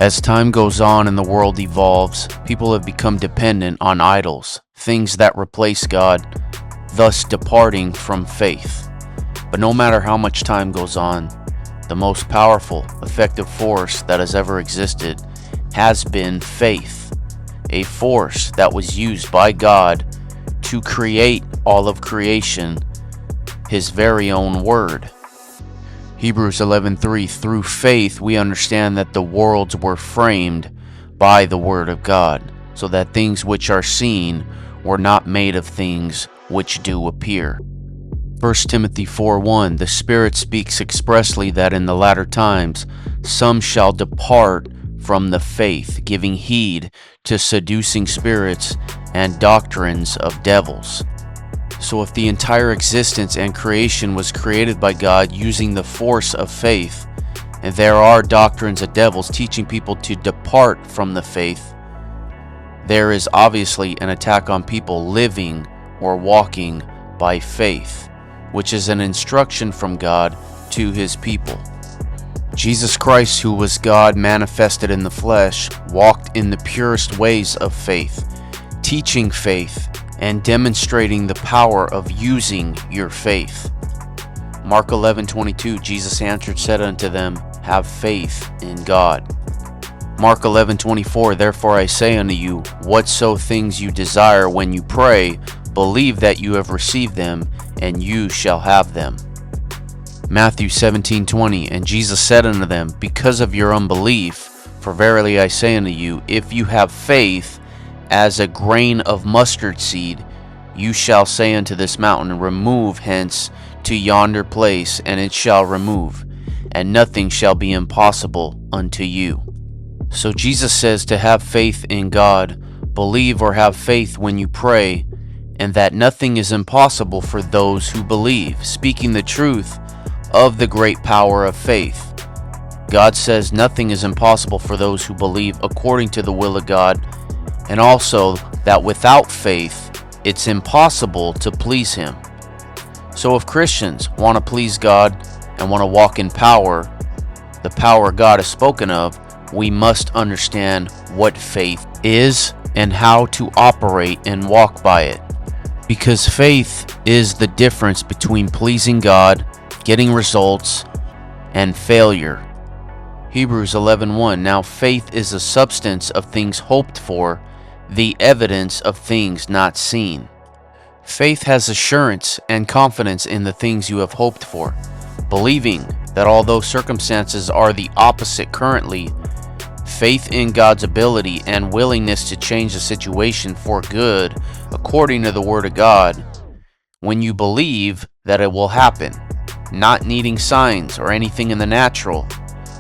As time goes on and the world evolves, people have become dependent on idols, things that replace God, thus departing from faith. But no matter how much time goes on, the most powerful, effective force that has ever existed has been faith, a force that was used by God to create all of creation, His very own Word. Hebrews 11:3, through faith we understand that the worlds were framed by the Word of God, so that things which are seen were not made of things which do appear. 1 Timothy 4:1, the Spirit speaks expressly that in the latter times some shall depart from the faith, giving heed to seducing spirits and doctrines of devils. So if the entire existence and creation was created by God using the force of faith, and there are doctrines of devils teaching people to depart from the faith, there is obviously an attack on people living or walking by faith, which is an instruction from God to His people. Jesus Christ, who was God manifested in the flesh, walked in the purest ways of faith, teaching faith and demonstrating the power of using your faith. Mark 11:22, Jesus answered, said unto them, have faith in God. Mark 11:24, therefore I say unto you, whatso things you desire when you pray, believe that you have received them, and you shall have them. Matthew 17:20, and Jesus said unto them, because of your unbelief, for verily I say unto you, if you have faith as a grain of mustard seed, you shall say unto this mountain, remove hence to yonder place, and it shall remove, and nothing shall be impossible unto you. So Jesus says to have faith in God, believe or have faith when you pray, and that nothing is impossible for those who believe, speaking the truth of the great power of faith. God says nothing is impossible for those who believe according to the will of God, and also that without faith, it's impossible to please Him. So if Christians want to please God and want to walk in power, the power God has spoken of, we must understand what faith is and how to operate and walk by it. Because faith is the difference between pleasing God, getting results, and failure. Hebrews 11:1, now faith is the substance of things hoped for, the evidence of things not seen. Faith has assurance and confidence in the things you have hoped for, believing that although circumstances are the opposite currently, faith in God's ability and willingness to change the situation for good according to the Word of God, when you believe that it will happen, not needing signs or anything in the natural,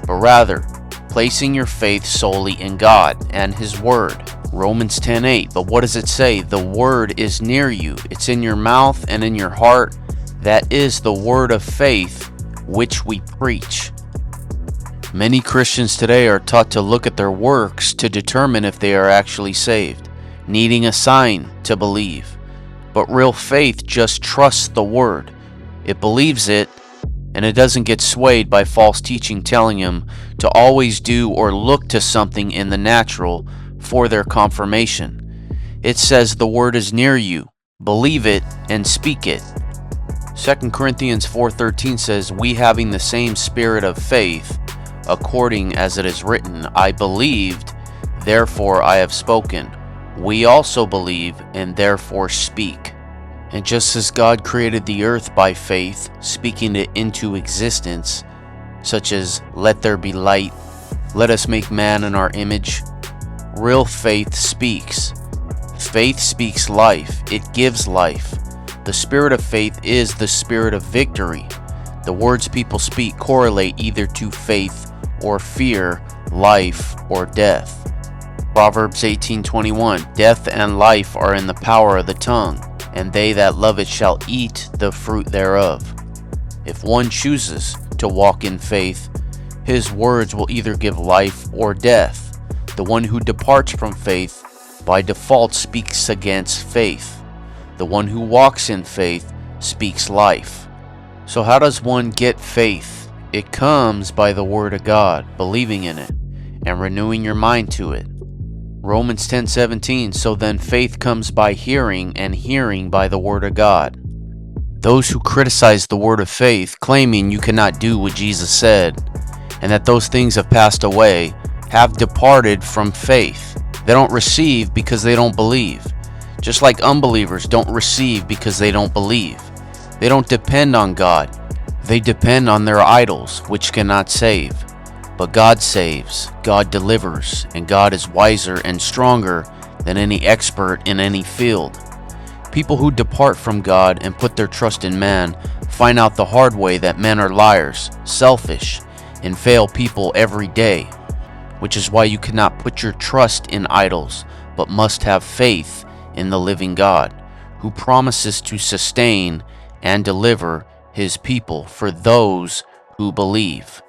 but rather placing your faith solely in God and His Word. Romans 10:8, but what does it say? The Word is near you. It's in your mouth and in your heart. That is the word of faith which we preach. Many Christians today are taught to look at their works to determine if they are actually saved, needing a sign to believe. But real faith just trusts the Word. It believes it, and it doesn't get swayed by false teaching telling them to always do or look to something in the natural for their confirmation. It says the Word is near you. Believe it and speak it. 2 Corinthians 4:13 says, we having the same spirit of faith, according as it is written, I believed, therefore I have spoken. We also believe and therefore speak. And just as God created the earth by faith, speaking it into existence, such as, let there be light, let us make man in our image, real faith speaks. Faith speaks life. It gives life. The spirit of faith is the spirit of victory. The words people speak correlate either to faith or fear, life or death. Proverbs 18:21, death and life are in the power of the tongue, and they that love it shall eat the fruit thereof. If one chooses to walk in faith, his words will either give life or death. The one who departs from faith by default speaks against faith. The one who walks in faith speaks life. So how does one get faith? It comes by the Word of God, believing in it, and renewing your mind to it. Romans 10:17, so then faith comes by hearing, and hearing by the word of God. Those who criticize the word of faith, claiming you cannot do what Jesus said, and that those things have passed away, have departed from faith. They don't receive because they don't believe. Just like unbelievers don't receive because they don't believe. They don't depend on God. They depend on their idols, which cannot save. But God saves, God delivers, and God is wiser and stronger than any expert in any field. People who depart from God and put their trust in man find out the hard way that men are liars, selfish, and fail people every day, which is why you cannot put your trust in idols, but must have faith in the living God, who promises to sustain and deliver his people for those who believe.